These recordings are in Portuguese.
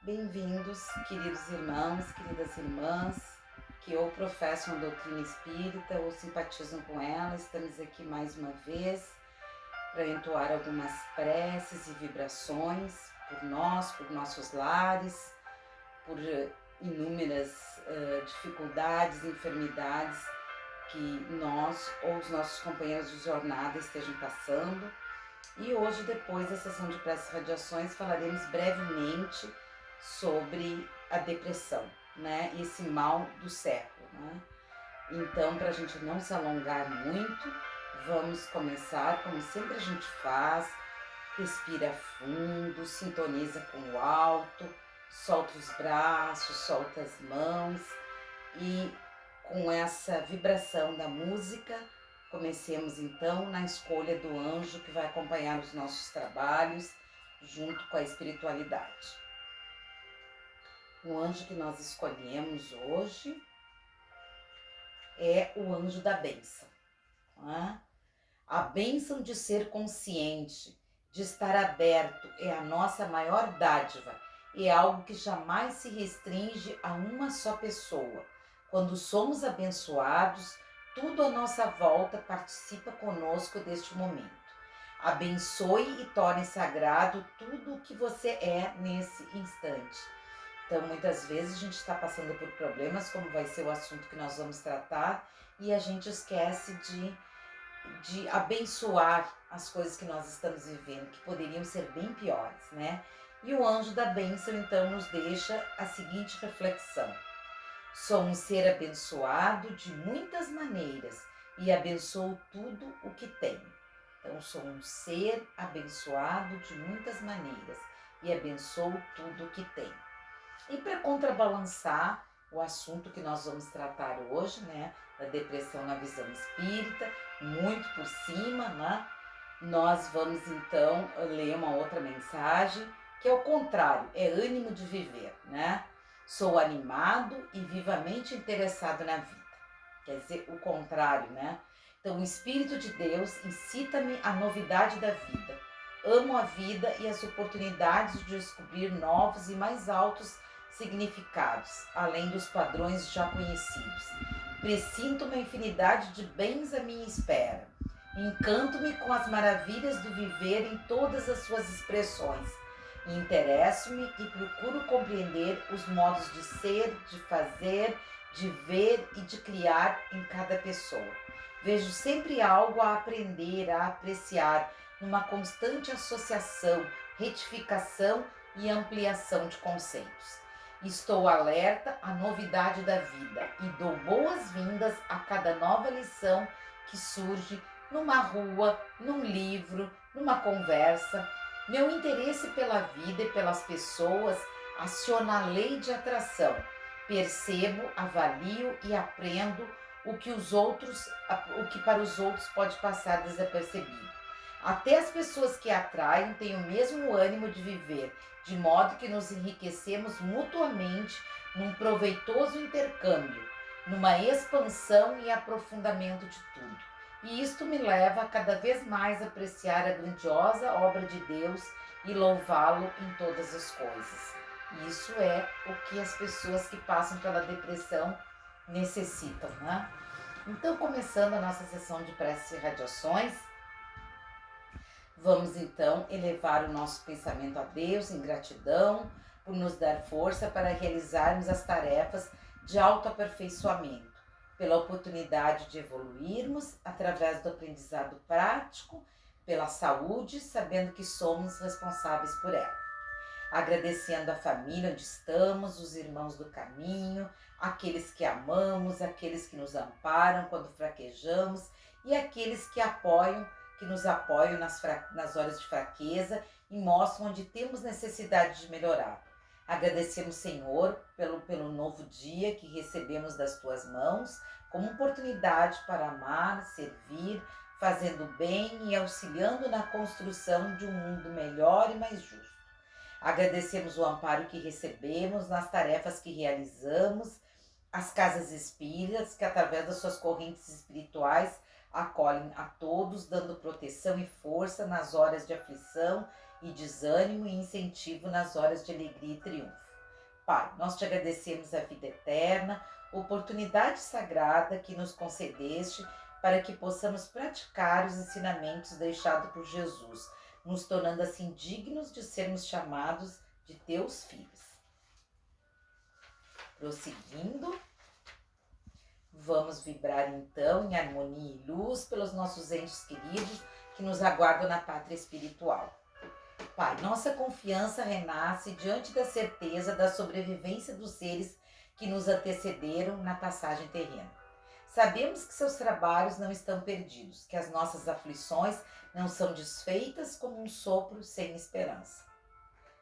Bem-vindos, queridos irmãos, queridas irmãs, que ou professam a doutrina espírita ou simpatizam com ela. Estamos aqui mais uma vez para entoar algumas preces e vibrações por nós, por nossos lares, por inúmeras dificuldades, enfermidades que nós ou os nossos companheiros de jornada estejam passando. E hoje, depois da sessão de preces e radiações, falaremos brevemente sobre a depressão, né? Esse mal do século, né? Então, para a gente não se alongar muito, vamos começar como sempre a gente faz. Respira fundo, sintoniza com o alto, solta os braços, solta as mãos e com essa vibração da música, comecemos então na escolha do anjo que vai acompanhar os nossos trabalhos junto com a espiritualidade. O anjo que nós escolhemos hoje é o anjo da bênção. A bênção de ser consciente, de estar aberto, é a nossa maior dádiva. É algo que jamais se restringe a uma só pessoa. Quando somos abençoados, tudo à nossa volta participa conosco deste momento. Abençoe e torne sagrado tudo o que você é nesse instante. Então, muitas vezes a gente está passando por problemas, como vai ser o assunto que nós vamos tratar, e a gente esquece de abençoar as coisas que nós estamos vivendo, que poderiam ser bem piores, né? E o anjo da bênção, então, nos deixa a seguinte reflexão. Sou um ser abençoado de muitas maneiras e abençoo tudo o que tenho. Então, sou um ser abençoado de muitas maneiras e abençoo tudo o que tenho. E para contrabalançar o assunto que nós vamos tratar hoje, né, da depressão na visão espírita, muito por cima, né, nós vamos então ler uma outra mensagem, que é o contrário, é ânimo de viver, né? Sou animado e vivamente interessado na vida. Quer dizer, o contrário, né? Então, o Espírito de Deus incita-me à novidade da vida. Amo a vida e as oportunidades de descobrir novos e mais altos significados, além dos padrões já conhecidos. Presinto uma infinidade de bens à minha espera. Encanto-me com as maravilhas do viver em todas as suas expressões. Interesso-me e procuro compreender os modos de ser, de fazer, de ver e de criar em cada pessoa. Vejo sempre algo a aprender, a apreciar, numa constante associação, retificação e ampliação de conceitos. Estou alerta à novidade da vida e dou boas-vindas a cada nova lição que surge numa rua, num livro, numa conversa. Meu interesse pela vida e pelas pessoas aciona a lei de atração. Percebo, avalio e aprendo o que para os outros pode passar desapercebido. Até as pessoas que atraem têm o mesmo ânimo de viver, de modo que nos enriquecemos mutuamente num proveitoso intercâmbio, numa expansão e aprofundamento de tudo. E isto me leva a cada vez mais apreciar a grandiosa obra de Deus e louvá-lo em todas as coisas. Isso é o que as pessoas que passam pela depressão necessitam, né? Então, começando a nossa sessão de preces e radiações, vamos então elevar o nosso pensamento a Deus em gratidão por nos dar força para realizarmos as tarefas de autoaperfeiçoamento, pela oportunidade de evoluirmos através do aprendizado prático, pela saúde, sabendo que somos responsáveis por ela. Agradecendo a família onde estamos, os irmãos do caminho, aqueles que amamos, aqueles que nos amparam quando fraquejamos e aqueles que nos apoiam nas horas de fraqueza e mostram onde temos necessidade de melhorar. Agradecemos, Senhor, pelo novo dia que recebemos das Tuas mãos, como oportunidade para amar, servir, fazendo bem e auxiliando na construção de um mundo melhor e mais justo. Agradecemos o amparo que recebemos nas tarefas que realizamos, as casas espíritas, que através das suas correntes espirituais acolhem a todos, dando proteção e força nas horas de aflição e desânimo e incentivo nas horas de alegria e triunfo. Pai, nós te agradecemos a vida eterna, oportunidade sagrada que nos concedeste para que possamos praticar os ensinamentos deixados por Jesus, nos tornando assim dignos de sermos chamados de teus filhos. Prosseguindo, vamos vibrar então em harmonia e luz pelos nossos entes queridos que nos aguardam na pátria espiritual. Pai, nossa confiança renasce diante da certeza da sobrevivência dos seres que nos antecederam na passagem terrena. Sabemos que seus trabalhos não estão perdidos, que as nossas aflições não são desfeitas como um sopro sem esperança.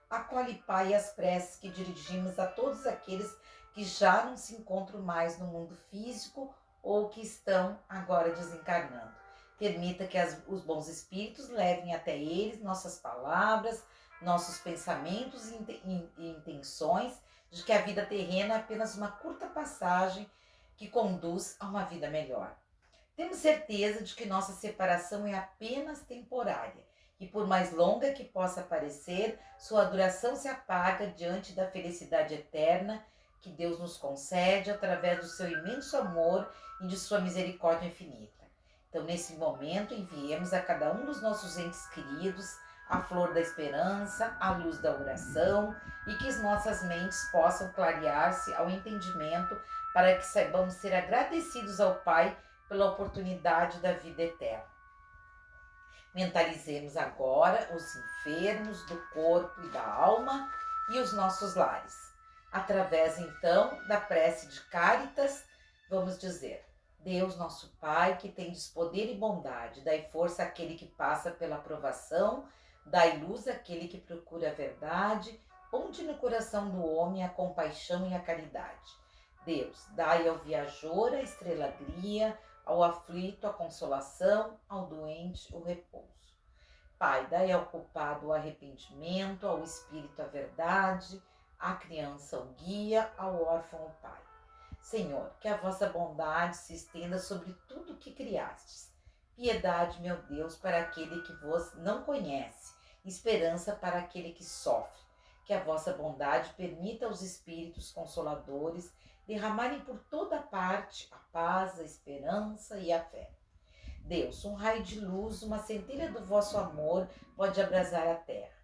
Acolhe, Pai, as preces que dirigimos a todos aqueles que já não se encontram mais no mundo físico ou que estão agora desencarnando. Permita que os bons espíritos levem até eles nossas palavras, nossos pensamentos e intenções de que a vida terrena é apenas uma curta passagem que conduz a uma vida melhor. Temos certeza de que nossa separação é apenas temporária e, por mais longa que possa parecer, sua duração se apaga diante da felicidade eterna que Deus nos concede através do seu imenso amor e de sua misericórdia infinita. Então, nesse momento, enviemos a cada um dos nossos entes queridos a flor da esperança, a luz da oração e que as nossas mentes possam clarear-se ao entendimento para que saibamos ser agradecidos ao Pai pela oportunidade da vida eterna. Mentalizemos agora os enfermos do corpo e da alma e os nossos lares. Através, então, da prece de Cáritas, vamos dizer: Deus, nosso Pai, que tendes poder e bondade, dai força àquele que passa pela provação, dai luz àquele que procura a verdade, ponde no coração do homem a compaixão e a caridade. Deus, dai ao viajor a estrela guia, ao aflito a consolação, ao doente o repouso. Pai, dai ao culpado o arrependimento, ao espírito a verdade, à criança o guia, ao órfão o pai. Senhor, que a vossa bondade se estenda sobre tudo o que criastes. Piedade, meu Deus, para aquele que vos não conhece, esperança para aquele que sofre. Que a vossa bondade permita aos espíritos consoladores derramarem por toda parte a paz, a esperança e a fé. Deus, um raio de luz, uma centelha do vosso amor pode abrasar a terra.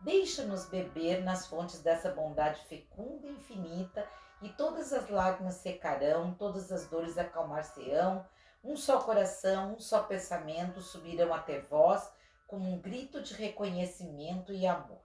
Deixa-nos beber nas fontes dessa bondade fecunda e infinita, e todas as lágrimas secarão, todas as dores acalmar-se-ão, um só coração, um só pensamento subirão até vós, como um grito de reconhecimento e amor.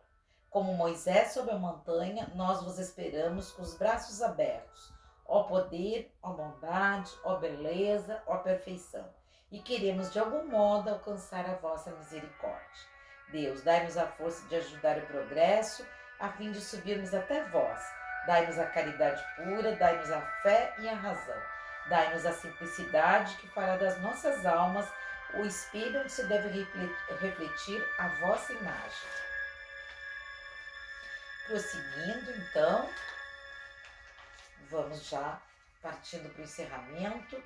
Como Moisés sobre a montanha, nós vos esperamos com os braços abertos. Ó poder, ó bondade, ó beleza, ó perfeição. E queremos de algum modo alcançar a vossa misericórdia. Deus, dai-nos a força de ajudar o progresso, a fim de subirmos até vós. Dai-nos a caridade pura, dai-nos a fé e a razão. Dai-nos a simplicidade que fará das nossas almas o espelho onde se deve refletir a vossa imagem. Prosseguindo, então, vamos já partindo para o encerramento,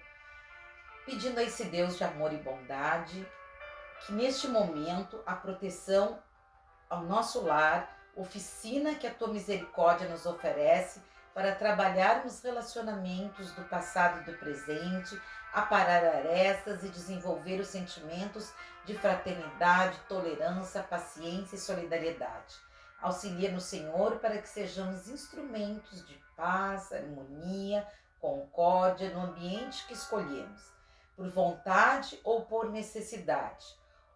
pedindo a esse Deus de amor e bondade, que neste momento a proteção ao nosso lar, oficina que a tua misericórdia nos oferece para trabalharmos relacionamentos do passado e do presente, aparar arestas e desenvolver os sentimentos de fraternidade, tolerância, paciência e solidariedade. Auxilia-nos, Senhor, para que sejamos instrumentos de paz, harmonia, concórdia no ambiente que escolhemos, por vontade ou por necessidade,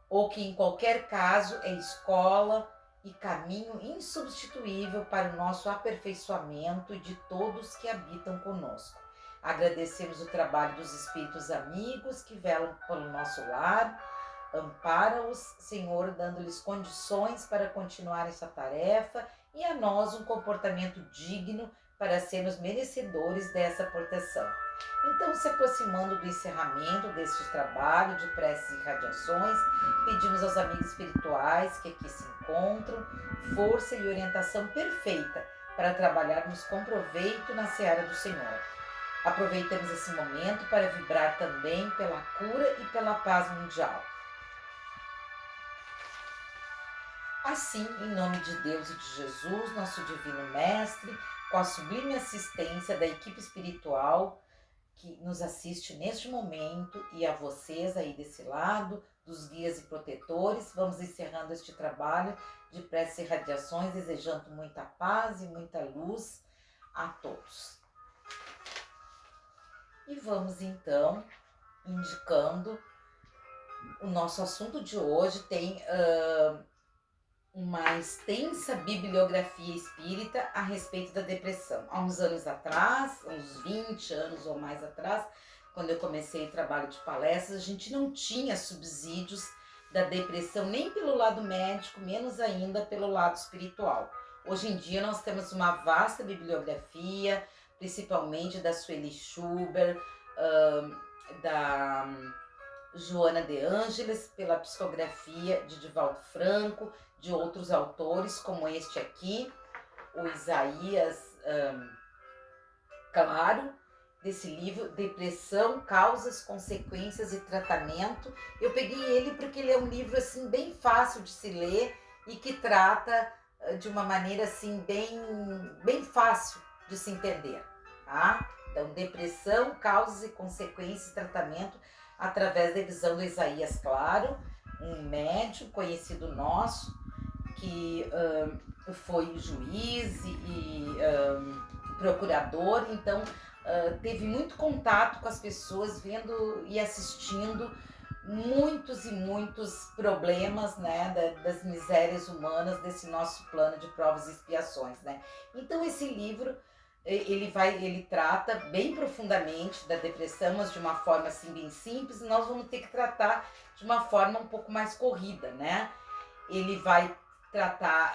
ou que em qualquer caso é escola e caminho insubstituível para o nosso aperfeiçoamento e de todos que habitam conosco. Agradecemos o trabalho dos espíritos amigos que velam pelo nosso lar. Ampara-os, Senhor, dando-lhes condições para continuar essa tarefa e a nós um comportamento digno para sermos merecedores dessa proteção. Então, se aproximando do encerramento deste trabalho de preces e radiações, pedimos aos amigos espirituais que aqui se encontram força e orientação perfeita para trabalharmos com proveito na seara do Senhor. Aproveitamos esse momento para vibrar também pela cura e pela paz mundial. Assim, em nome de Deus e de Jesus, nosso Divino Mestre, com a sublime assistência da equipe espiritual que nos assiste neste momento e a vocês aí desse lado, dos guias e protetores. Vamos encerrando este trabalho de preces e radiações, desejando muita paz e muita luz a todos. E vamos então indicando o nosso assunto de hoje. Tem uma extensa bibliografia espírita a respeito da depressão. Há uns anos atrás, uns 20 anos ou mais atrás, quando eu comecei o trabalho de palestras, a gente não tinha subsídios da depressão nem pelo lado médico, menos ainda pelo lado espiritual. Hoje em dia nós temos uma vasta bibliografia, principalmente da Sueli Schubert, da Joana de Ângeles, pela psicografia de Divaldo Franco, de outros autores, como este aqui, o Isaías Claro, desse livro, Depressão, Causas, Consequências e Tratamento. Eu peguei ele porque ele é um livro assim, bem fácil de se ler e que trata de uma maneira assim, bem fácil de se entender, tá? Então, Depressão, Causas e Consequências e Tratamento, através da visão do Isaías Claro, um médium conhecido nosso, que foi juiz e procurador, então teve muito contato com as pessoas, vendo e assistindo muitos e muitos problemas, né, das misérias humanas desse nosso plano de provas e expiações, né? Então esse livro ele trata bem profundamente da depressão, mas de uma forma assim bem simples, e nós vamos ter que tratar de uma forma um pouco mais corrida, né? Ele vai tratar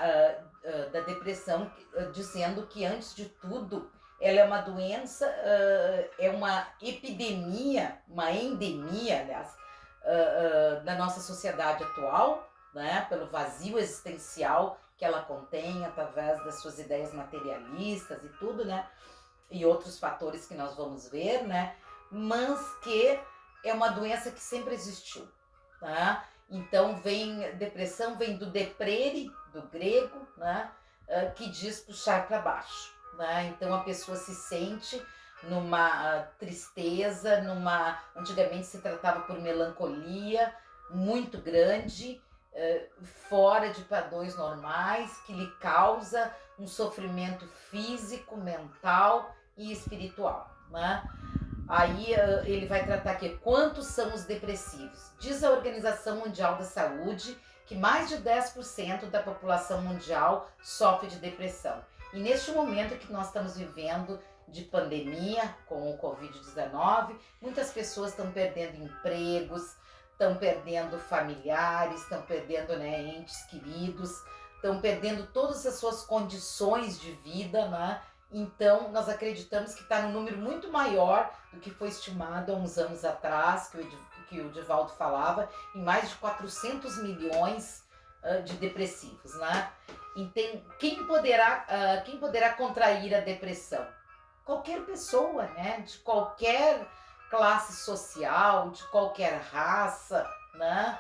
da depressão dizendo que, antes de tudo, ela é uma doença, é uma epidemia, uma endemia, aliás, da nossa sociedade atual, né? Pelo vazio existencial que ela contém através das suas ideias materialistas e tudo, né? E outros fatores que nós vamos ver, né? Mas que é uma doença que sempre existiu, tá? Então, depressão vem do deprere, do grego, né? Que diz puxar para baixo, né? Então, a pessoa se sente numa tristeza, antigamente se tratava por melancolia muito grande, fora de padrões normais, que lhe causa um sofrimento físico, mental e espiritual, né? Aí ele vai tratar aqui quantos são os depressivos. Diz a Organização Mundial da Saúde que mais de 10% da população mundial sofre de depressão. E neste momento que nós estamos vivendo de pandemia com o Covid-19, muitas pessoas estão perdendo empregos, estão perdendo familiares, estão perdendo, né, entes queridos, estão perdendo todas as suas condições de vida, né? Então, nós acreditamos que está num número muito maior do que foi estimado há uns anos atrás, que o Divaldo falava, em mais de 400 milhões de depressivos, né? Então, quem poderá contrair a depressão? Qualquer pessoa, né? De qualquer classe social, de qualquer raça, né?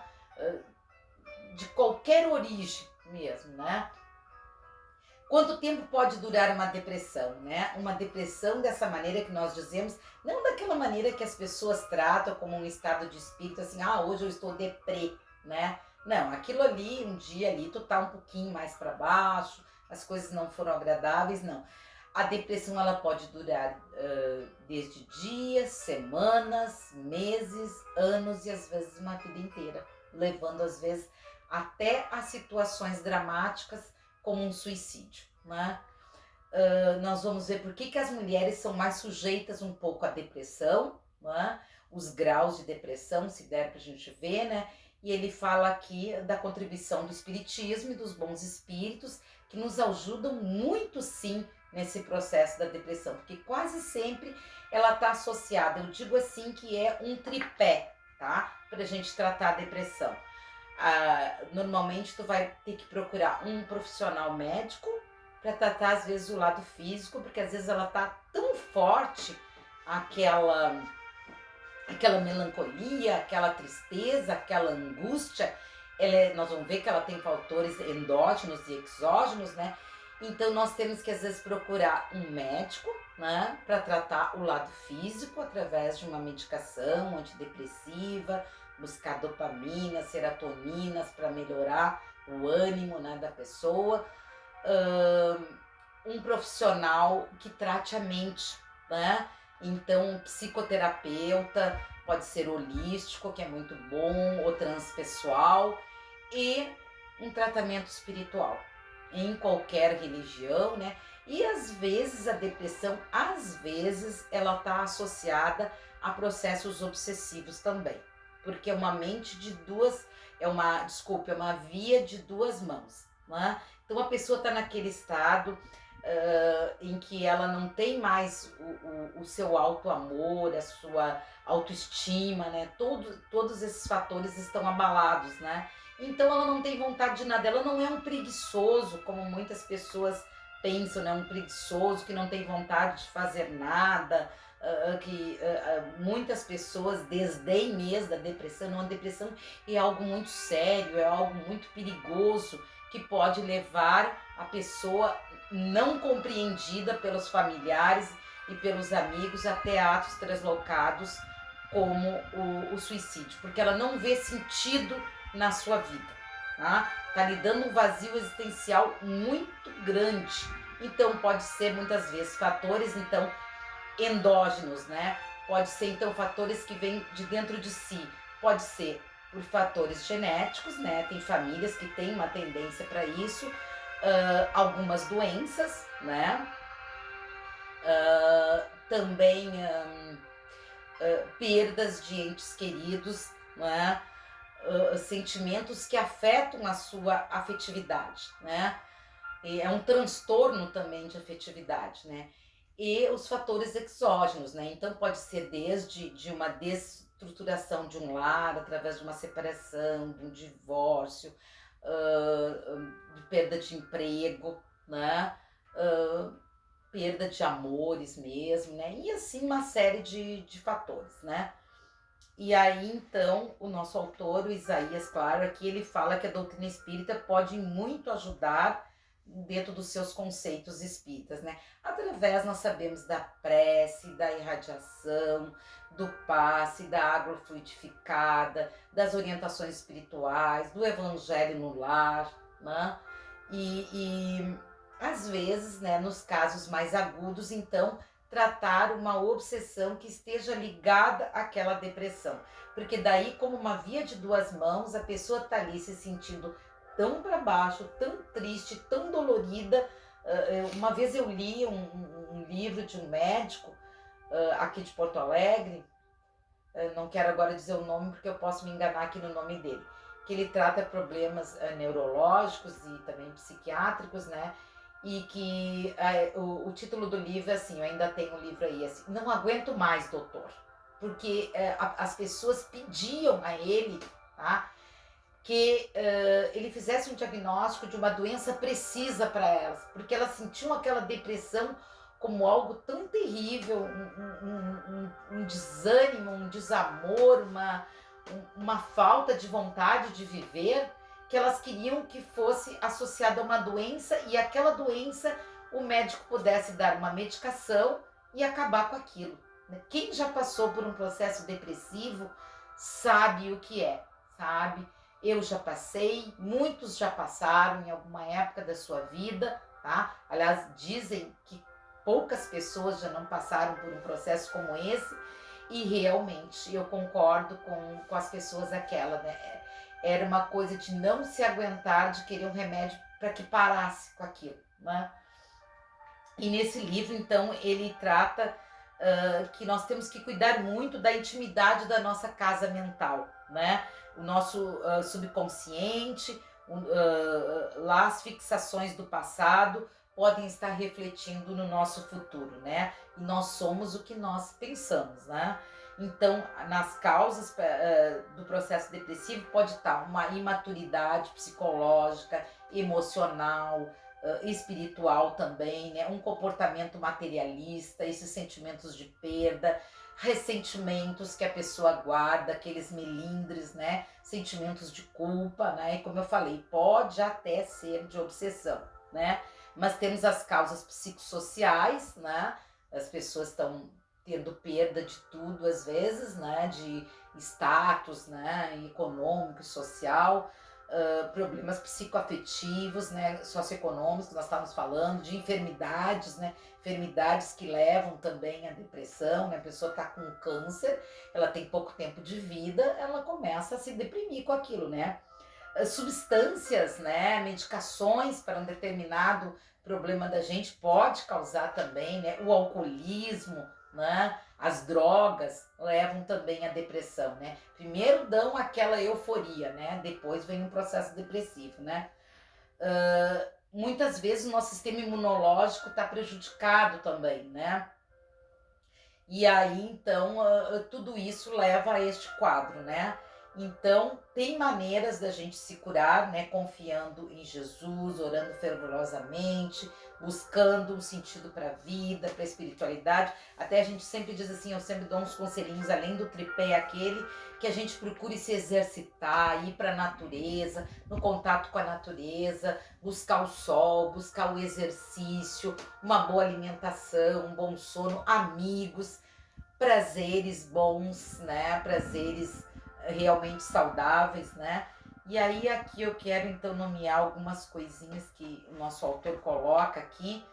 De qualquer origem mesmo, né? Quanto tempo pode durar uma depressão, né? Uma depressão dessa maneira que nós dizemos, não daquela maneira que as pessoas tratam como um estado de espírito, assim, hoje eu estou deprê, né? Não, aquilo ali, um dia ali, tu tá um pouquinho mais para baixo, as coisas não foram agradáveis, não. A depressão, ela pode durar desde dias, semanas, meses, anos e às vezes uma vida inteira, levando às vezes até a situações dramáticas, como um suicídio, né? Nós vamos ver por que as mulheres são mais sujeitas um pouco à depressão, né? Os graus de depressão, se der pra gente ver, né? E ele fala aqui da contribuição do espiritismo e dos bons espíritos, que nos ajudam muito, sim, nesse processo da depressão, porque quase sempre ela está associada, eu digo assim, que é um tripé, tá? Pra gente tratar a depressão. Normalmente tu vai ter que procurar um profissional médico para tratar às vezes o lado físico, porque às vezes ela tá tão forte, aquela melancolia, aquela tristeza, aquela angústia, nós vamos ver que ela tem fatores endógenos e exógenos, né? Então nós temos que às vezes procurar um médico, né, para tratar o lado físico através de uma medicação antidepressiva, buscar dopamina, serotoninas para melhorar o ânimo, né, da pessoa. Um profissional que trate a mente, né? Então, um psicoterapeuta, pode ser holístico, que é muito bom, ou transpessoal, e um tratamento espiritual em qualquer religião, né? E às vezes a depressão, às vezes ela está associada a processos obsessivos também, porque é uma mente de duas, é uma via de duas mãos, né? Então a pessoa está naquele estado em que ela não tem mais o seu auto-amor, a sua autoestima, né? Todos esses fatores estão abalados, né? Então ela não tem vontade de nada, ela não é um preguiçoso, como muitas pessoas pensam, né? Um preguiçoso que não tem vontade de fazer nada, que muitas pessoas desdém mesmo da depressão. Não, a depressão é algo muito sério, é algo muito perigoso, que pode levar a pessoa não compreendida pelos familiares e pelos amigos até atos translocados como o suicídio, porque ela não vê sentido na sua vida, tá? Tá lhe dando um vazio existencial muito grande. Então pode ser muitas vezes fatores então endógenos, né? Pode ser então fatores que vêm de dentro de si, pode ser por fatores genéticos, né? Tem famílias que têm uma tendência para isso, algumas doenças, né? Também perdas de entes queridos, né? Sentimentos que afetam a sua afetividade, né? E é um transtorno também de afetividade, né? E os fatores exógenos, né? Então pode ser desde de uma desestruturação de um lar, através de uma separação, de um divórcio, de perda de emprego, né? Perda de amores mesmo, né? E assim uma série de fatores, né? E aí, então, o nosso autor, o Isaías Claro, aqui ele fala que a doutrina espírita pode muito ajudar dentro dos seus conceitos espíritas, né? Através, nós sabemos, da prece, da irradiação, do passe, da água fluidificada, das orientações espirituais, do evangelho no lar, né? E às vezes, né, nos casos mais agudos, então, tratar uma obsessão que esteja ligada àquela depressão. Porque daí, como uma via de duas mãos, a pessoa está ali se sentindo tão para baixo, tão triste, tão dolorida. Uma vez eu li um livro de um médico aqui de Porto Alegre, não quero agora dizer o nome porque eu posso me enganar aqui no nome dele, que ele trata problemas neurológicos e também psiquiátricos, né? E que o título do livro é assim, eu ainda tenho o livro aí, assim, não aguento mais, doutor. Porque as pessoas pediam a ele, tá, que ele fizesse um diagnóstico de uma doença precisa para elas, porque elas sentiam aquela depressão como algo tão terrível, um desânimo, um desamor, uma falta de vontade de viver, que elas queriam que fosse associada a uma doença e aquela doença o médico pudesse dar uma medicação e acabar com aquilo. Quem já passou por um processo depressivo sabe o que é, sabe? Eu já passei, muitos já passaram em alguma época da sua vida, tá? Aliás, dizem que poucas pessoas já não passaram por um processo como esse, e realmente eu concordo com as pessoas aquela, né? Era uma coisa de não se aguentar, de querer um remédio para que parasse com aquilo, né? E nesse livro, então, ele trata que nós temos que cuidar muito da intimidade da nossa casa mental, né? O nosso subconsciente, lá as fixações do passado podem estar refletindo no nosso futuro, né? E nós somos o que nós pensamos, né? Então, nas causas do processo depressivo pode estar uma imaturidade psicológica, emocional, espiritual também, né? Um comportamento materialista, esses sentimentos de perda, ressentimentos que a pessoa guarda, aqueles melindres, né? Sentimentos de culpa, né? E como eu falei, pode até ser de obsessão, né? Mas temos as causas psicossociais, né? As pessoas estão tendo perda de tudo às vezes, né? De status, né? Econômico, social, problemas psicoafetivos, né? Socioeconômicos, que nós estávamos falando, de enfermidades, né? Enfermidades que levam também à depressão, né? A pessoa está com câncer, ela tem pouco tempo de vida, ela começa a se deprimir com aquilo, né? Substâncias, né, medicações para um determinado problema da gente pode causar também, né, o alcoolismo, né, as drogas levam também à depressão, né. Primeiro dão aquela euforia, né, depois vem um processo depressivo, né. Muitas vezes o nosso sistema imunológico está prejudicado também, né. E aí, então, tudo isso leva a este quadro, né? Então, tem maneiras da gente se curar, né? Confiando em Jesus, orando fervorosamente, buscando um sentido para a vida, para a espiritualidade. Até a gente sempre diz assim, eu sempre dou uns conselhinhos, além do tripé aquele, que a gente procure se exercitar, ir para a natureza, no contato com a natureza, buscar o sol, buscar o exercício, uma boa alimentação, um bom sono, amigos, prazeres bons, né? Prazeres realmente saudáveis, né? E aí aqui eu quero então nomear algumas coisinhas que o nosso autor coloca aqui,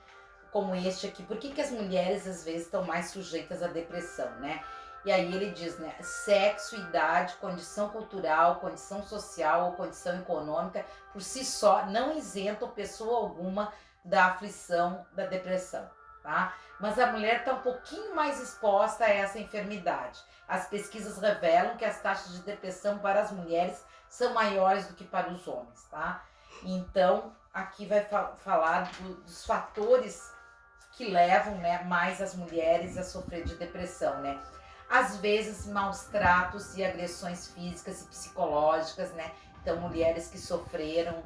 como este aqui. Por que as mulheres às vezes estão mais sujeitas à depressão, né? E aí ele diz, né, sexo, idade, condição cultural, condição social ou condição econômica, por si só, não isentam pessoa alguma da aflição da depressão, tá? Mas a mulher está um pouquinho mais exposta a essa enfermidade. As pesquisas revelam que as taxas de depressão para as mulheres são maiores do que para os homens, tá? Então, aqui vai falar dos fatores que levam, né, mais as mulheres a sofrer de depressão, né? Às vezes, maus tratos e agressões físicas e psicológicas, né? Então, mulheres que sofreram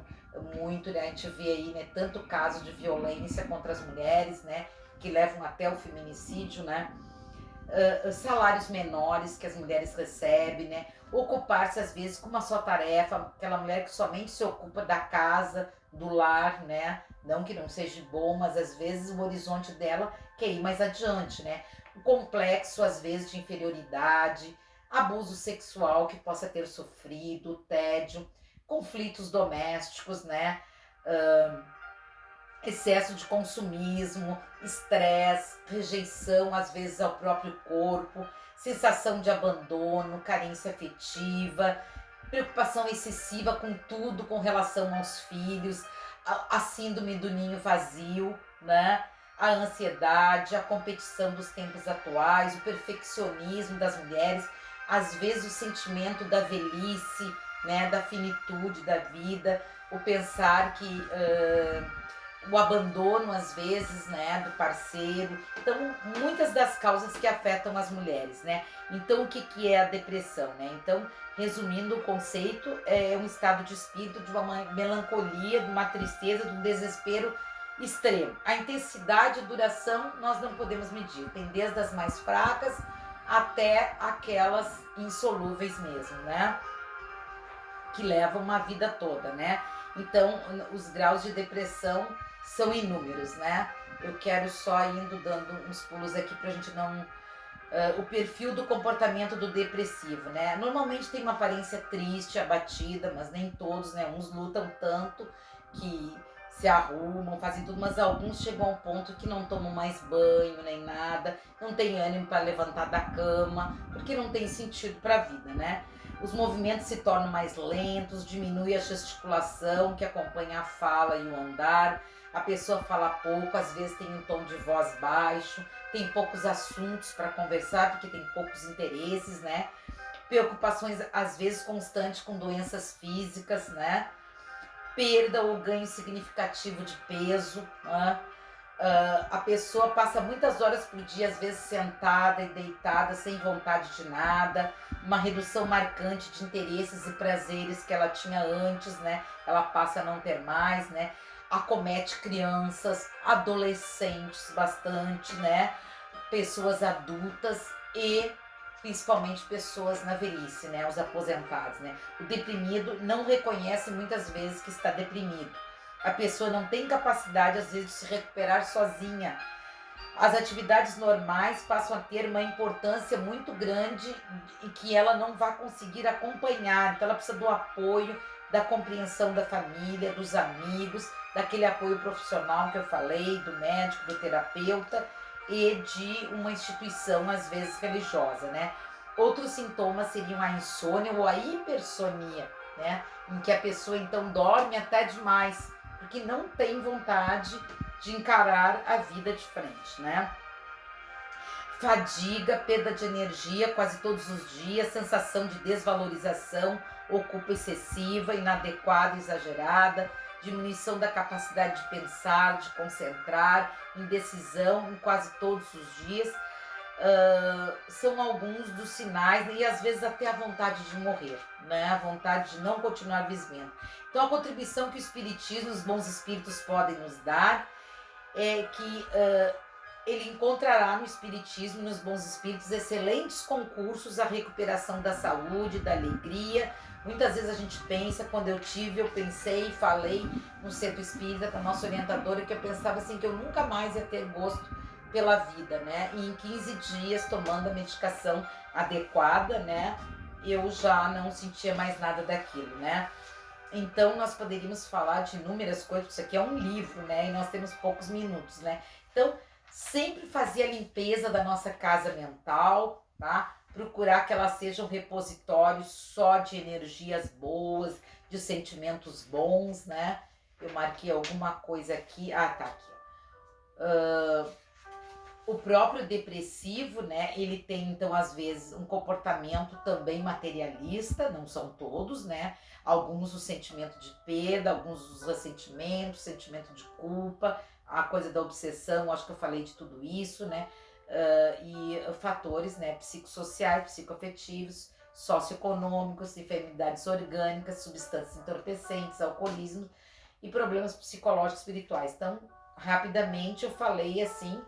muito, né? A gente vê aí, né, tanto caso de violência contra as mulheres, né? Que levam até o feminicídio, né? Salários menores que as mulheres recebem, né? Ocupar-se às vezes com uma só tarefa, aquela mulher que somente se ocupa da casa, do lar, né? Não que não seja bom, mas às vezes o horizonte dela quer ir mais adiante, né? O complexo às vezes de inferioridade, abuso sexual que possa ter sofrido, tédio, conflitos domésticos, né? Excesso de consumismo, estresse, rejeição às vezes ao próprio corpo, sensação de abandono, carência afetiva, preocupação excessiva com tudo com relação aos filhos, a síndrome do ninho vazio, né? A ansiedade, a competição dos tempos atuais, o perfeccionismo das mulheres, às vezes o sentimento da velhice, né? Da finitude da vida, o pensar que o abandono às vezes, né, do parceiro. Então, muitas das causas que afetam as mulheres, né? Então, o que é a depressão, né? Então, resumindo o conceito, é um estado de espírito, de uma melancolia, de uma tristeza, de um desespero extremo. A intensidade e duração nós não podemos medir, tem desde as mais fracas até aquelas insolúveis mesmo, né? Que levam uma vida toda, né? Então, os graus de depressão são inúmeros, né? Eu quero só indo dando uns pulos aqui pra gente não... o perfil do comportamento do depressivo, né? Normalmente tem uma aparência triste, abatida, mas nem todos, né? Uns lutam tanto que se arrumam, fazem tudo, mas alguns chegam ao ponto que não tomam mais banho nem nada, não tem ânimo para levantar da cama, porque não tem sentido para a vida, né? Os movimentos se tornam mais lentos, diminui a gesticulação que acompanha a fala e o andar, a pessoa fala pouco, às vezes tem um tom de voz baixo, tem poucos assuntos para conversar, porque tem poucos interesses, né? Preocupações, às vezes, constantes com doenças físicas, né? Perda ou ganho significativo de peso, né? A pessoa passa muitas horas por dia, às vezes sentada e deitada, sem vontade de nada, uma redução marcante de interesses e prazeres que ela tinha antes, né? Ela passa a não ter mais, né? Acomete crianças, adolescentes bastante, né? Pessoas adultas e principalmente pessoas na velhice, né? Os aposentados, né? O deprimido não reconhece muitas vezes que está deprimido. a pessoa não tem capacidade, às vezes, de se recuperar sozinha. As atividades normais passam a ter uma importância muito grande e que ela não vai conseguir acompanhar. Então, ela precisa do apoio, da compreensão da família, dos amigos, daquele apoio profissional que eu falei, do médico, do terapeuta e de uma instituição, às vezes, religiosa, né? Outros sintomas seriam a insônia ou a hipersonia, né? Em que a pessoa, então, dorme até demais, porque não tem vontade de encarar a vida de frente, né? Fadiga, perda de energia quase todos os dias, sensação de desvalorização, ou culpa excessiva, inadequada, exagerada, diminuição da capacidade de pensar, de concentrar, indecisão em quase todos os dias, são alguns dos sinais, e às vezes até a vontade de morrer, né? A vontade de não continuar vivendo. Então, a contribuição que o Espiritismo, os bons espíritos podem nos dar é que ele encontrará no Espiritismo, nos bons espíritos, excelentes concursos à recuperação da saúde, da alegria. Muitas vezes a gente pensa, quando eu pensei e falei no centro espírita com a nossa orientadora, que eu pensava assim, que eu nunca mais ia ter gosto pela vida, né? E em 15 dias, tomando a medicação adequada, né, eu já não sentia mais nada daquilo, né? Então, nós poderíamos falar de inúmeras coisas, isso aqui é um livro, né? E nós temos poucos minutos, né? Então, sempre fazer a limpeza da nossa casa mental, tá? Procurar que ela seja um repositório só de energias boas, de sentimentos bons, né? Eu marquei alguma coisa aqui. Ah, tá aqui, ó. O próprio depressivo, né, ele tem, então, às vezes, um comportamento também materialista, não são todos, né? Alguns o sentimento de perda, alguns os ressentimentos, sentimento de culpa, a coisa da obsessão, acho que eu falei de tudo isso, né? E fatores, né, psicossociais, psicoafetivos, socioeconômicos, enfermidades orgânicas, substâncias entorpecentes, alcoolismo e problemas psicológicos espirituais. Então, rapidamente eu falei assim,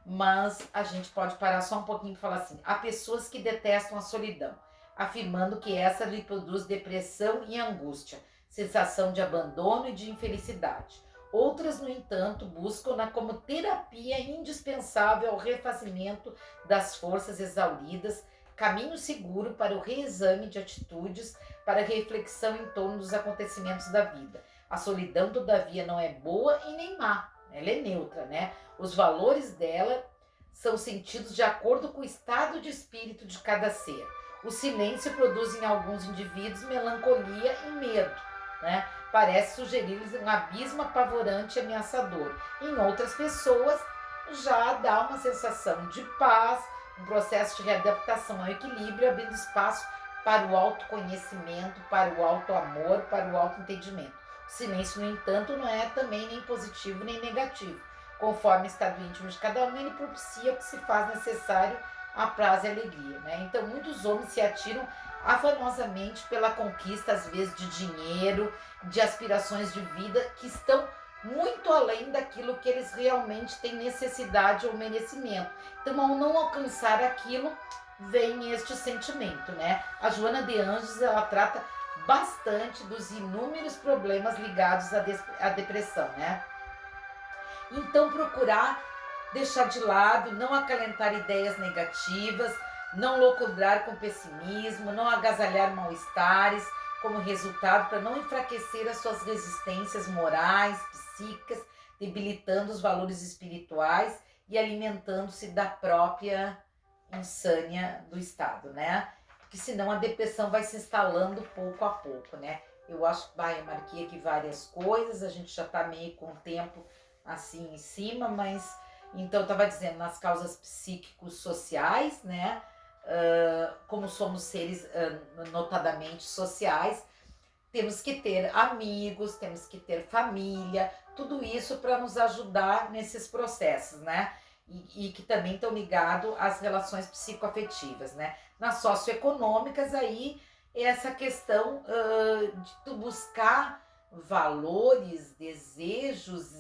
mas a gente pode parar só um pouquinho e falar assim: há pessoas que detestam a solidão, afirmando que essa lhe produz depressão e angústia, sensação de abandono e de infelicidade. Outras, no entanto, buscam-na como terapia indispensável ao refazimento das forças exauridas, caminho seguro para o reexame de atitudes, para a reflexão em torno dos acontecimentos da vida. A solidão, todavia, não é boa e nem má, ela é neutra, né? Os valores dela são sentidos de acordo com o estado de espírito de cada ser. O silêncio produz em alguns indivíduos melancolia e medo, né? Parece sugerir-lhes um abismo apavorante e ameaçador. Em outras pessoas, já dá uma sensação de paz, um processo de readaptação ao equilíbrio, abrindo espaço para o autoconhecimento, para o autoamor, para o autoentendimento. O silêncio, no entanto, não é também nem positivo nem negativo. Conforme o estado íntimo de cada um, ele propicia o que se faz necessário a paz e alegria, né? Então, muitos homens se atiram afanosamente pela conquista, às vezes, de dinheiro, de aspirações de vida que estão muito além daquilo que eles realmente têm necessidade ou merecimento. Então, ao não alcançar aquilo, vem este sentimento, né? A Joana de Anjos, ela trata bastante dos inúmeros problemas ligados à depressão, né? Então, procurar deixar de lado, não acalentar ideias negativas, não locudrar com pessimismo, não agasalhar mal-estares como resultado, para não enfraquecer as suas resistências morais, psíquicas, debilitando os valores espirituais e alimentando-se da própria insânia do estado, né? Porque senão a depressão vai se instalando pouco a pouco, né? Eu acho que eu marquei aqui várias coisas, a gente já tá meio com o tempo assim em cima, mas então eu estava dizendo nas causas psíquicos sociais, né? Como somos seres notadamente sociais, temos que ter amigos, temos que ter família, tudo isso para nos ajudar nesses processos, né? E que também estão ligados às relações psicoafetivas, né? Nas socioeconômicas, aí é essa questão de tu buscar valores, desejos,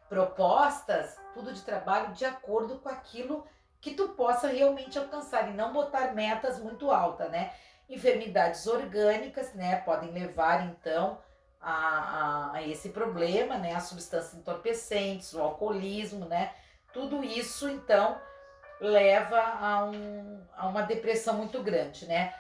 propostas, tudo de trabalho de acordo com aquilo que tu possa realmente alcançar e não botar metas muito altas, né? Enfermidades orgânicas, né, podem levar então a esse problema, né? As substâncias entorpecentes, o alcoolismo, né? Tudo isso, então, leva a uma depressão muito grande, né?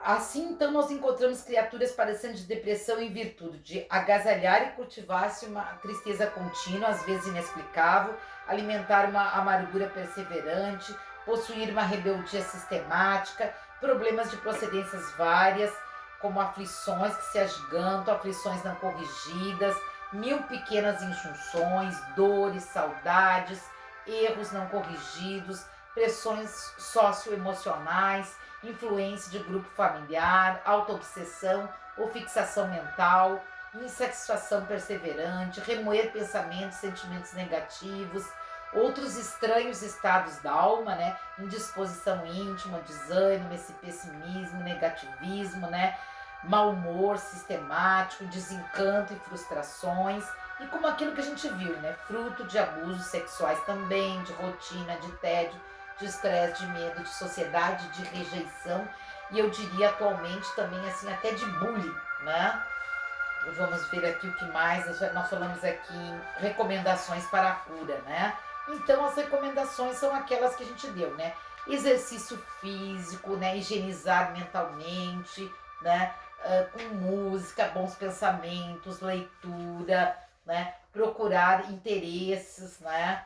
Assim, então, nós encontramos criaturas padecendo de depressão em virtude de agasalhar e cultivar-se uma tristeza contínua, às vezes inexplicável, alimentar uma amargura perseverante, possuir uma rebeldia sistemática, problemas de procedências várias, como aflições que se agigantam, aflições não corrigidas, mil pequenas injunções, dores, saudades, erros não corrigidos, pressões socioemocionais, influência de grupo familiar, autoobsessão ou fixação mental, insatisfação perseverante, remoer pensamentos, sentimentos negativos, outros estranhos estados da alma, né? Indisposição íntima, desânimo, esse pessimismo, negativismo, né? Mau humor sistemático, desencanto e frustrações, e como aquilo que a gente viu, né? Fruto de abusos sexuais também, de rotina, de tédio, de estresse, de medo, de sociedade, de rejeição, e eu diria atualmente também assim até de bullying, né? Vamos ver aqui o que mais, nós falamos aqui em recomendações para a cura, né? Então as recomendações são aquelas que a gente deu, né? Exercício físico, né? Higienizar mentalmente, né? Com música, bons pensamentos, leitura, né? Procurar interesses, né?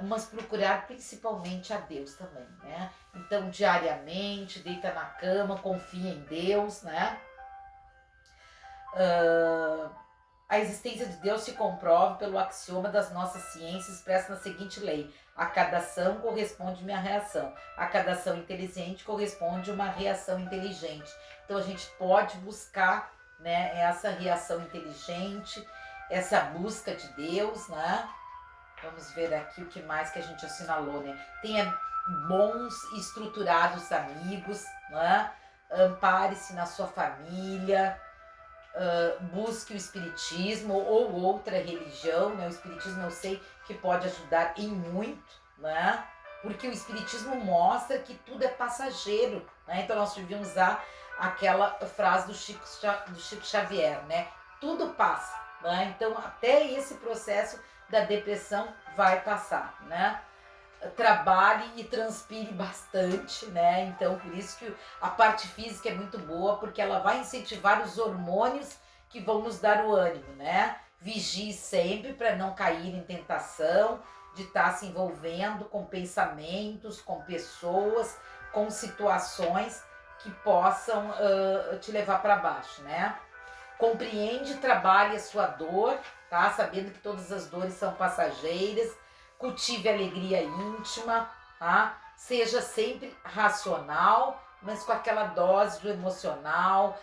Mas procurar principalmente a Deus também, né? Então, diariamente, deita na cama, confia em Deus, né? A existência de Deus se comprova pelo axioma das nossas ciências expresso na seguinte lei: a cada ação corresponde uma reação, a cada ação inteligente corresponde uma reação inteligente. Então a gente pode buscar, né, essa reação inteligente, essa busca de Deus, né? Vamos ver aqui o que mais que a gente assinalou, né? Tenha bons e estruturados amigos, né? Ampare-se na sua família, busque o espiritismo ou outra religião, né? O espiritismo eu sei que pode ajudar em muito, né? Porque o espiritismo mostra que tudo é passageiro, né? Então nós devíamos usar aquela frase do Chico Xavier, né? Tudo passa, né? Então até esse processo da depressão vai passar, né? Trabalhe e transpire bastante, né? Então, por isso que a parte física é muito boa, porque ela vai incentivar os hormônios que vão nos dar o ânimo, né? Vigie sempre para não cair em tentação de estar se envolvendo com pensamentos, com pessoas, com situações que possam te levar para baixo, né? Compreende, trabalhe a sua dor, tá? Sabendo que todas as dores são passageiras. Cultive a alegria íntima, tá? Seja sempre racional, mas com aquela dose do emocional,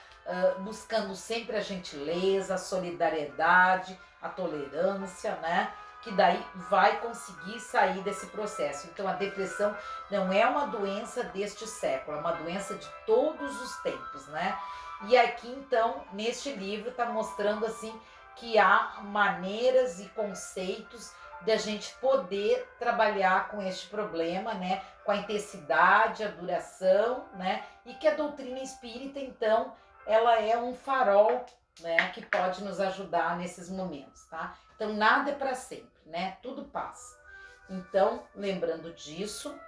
buscando sempre a gentileza, a solidariedade, a tolerância, né? Que daí vai conseguir sair desse processo. Então a depressão não é uma doença deste século, é uma doença de todos os tempos, né? E aqui então, neste livro, está mostrando assim que há maneiras e conceitos de a gente poder trabalhar com este problema, né? Com a intensidade, a duração, né? E que a doutrina espírita, então, ela é um farol, né? Que pode nos ajudar nesses momentos, tá? Então, nada é para sempre, né? Tudo passa. Então, lembrando disso,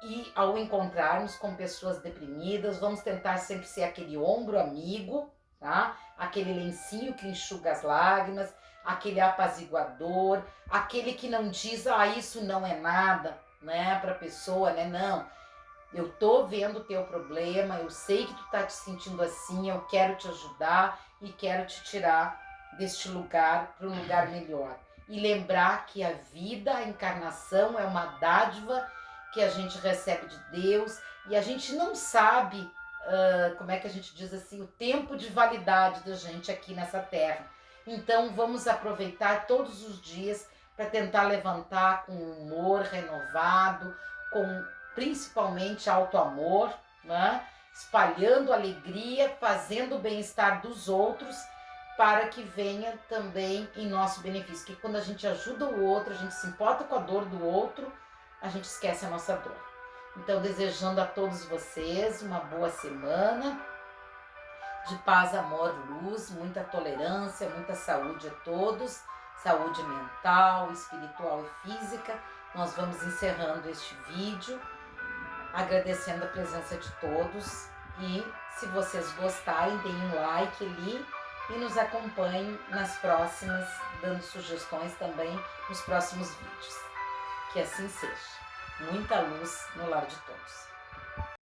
e ao encontrarmos com pessoas deprimidas, vamos tentar sempre ser aquele ombro amigo, tá? Aquele lencinho que enxuga as lágrimas, aquele apaziguador, aquele que não diz, isso não é nada, né, pra pessoa, né? Não, eu tô vendo o teu problema, eu sei que tu tá te sentindo assim, eu quero te ajudar e quero te tirar deste lugar para um lugar melhor. E lembrar que a vida, a encarnação é uma dádiva que a gente recebe de Deus e a gente não sabe, como é que a gente diz assim, o tempo de validade da gente aqui nessa terra. Então vamos aproveitar todos os dias para tentar levantar com humor renovado, com principalmente auto-amor, né? Espalhando alegria, fazendo o bem-estar dos outros, para que venha também em nosso benefício. Que quando a gente ajuda o outro, a gente se importa com a dor do outro, a gente esquece a nossa dor. Então, desejando a todos vocês uma boa semana, de paz, amor, luz, muita tolerância, muita saúde a todos, saúde mental, espiritual e física. Nós vamos encerrando este vídeo, agradecendo a presença de todos e se vocês gostarem, deem um like ali e nos acompanhem nas próximas, dando sugestões também nos próximos vídeos. Que assim seja. Muita luz no lar de todos.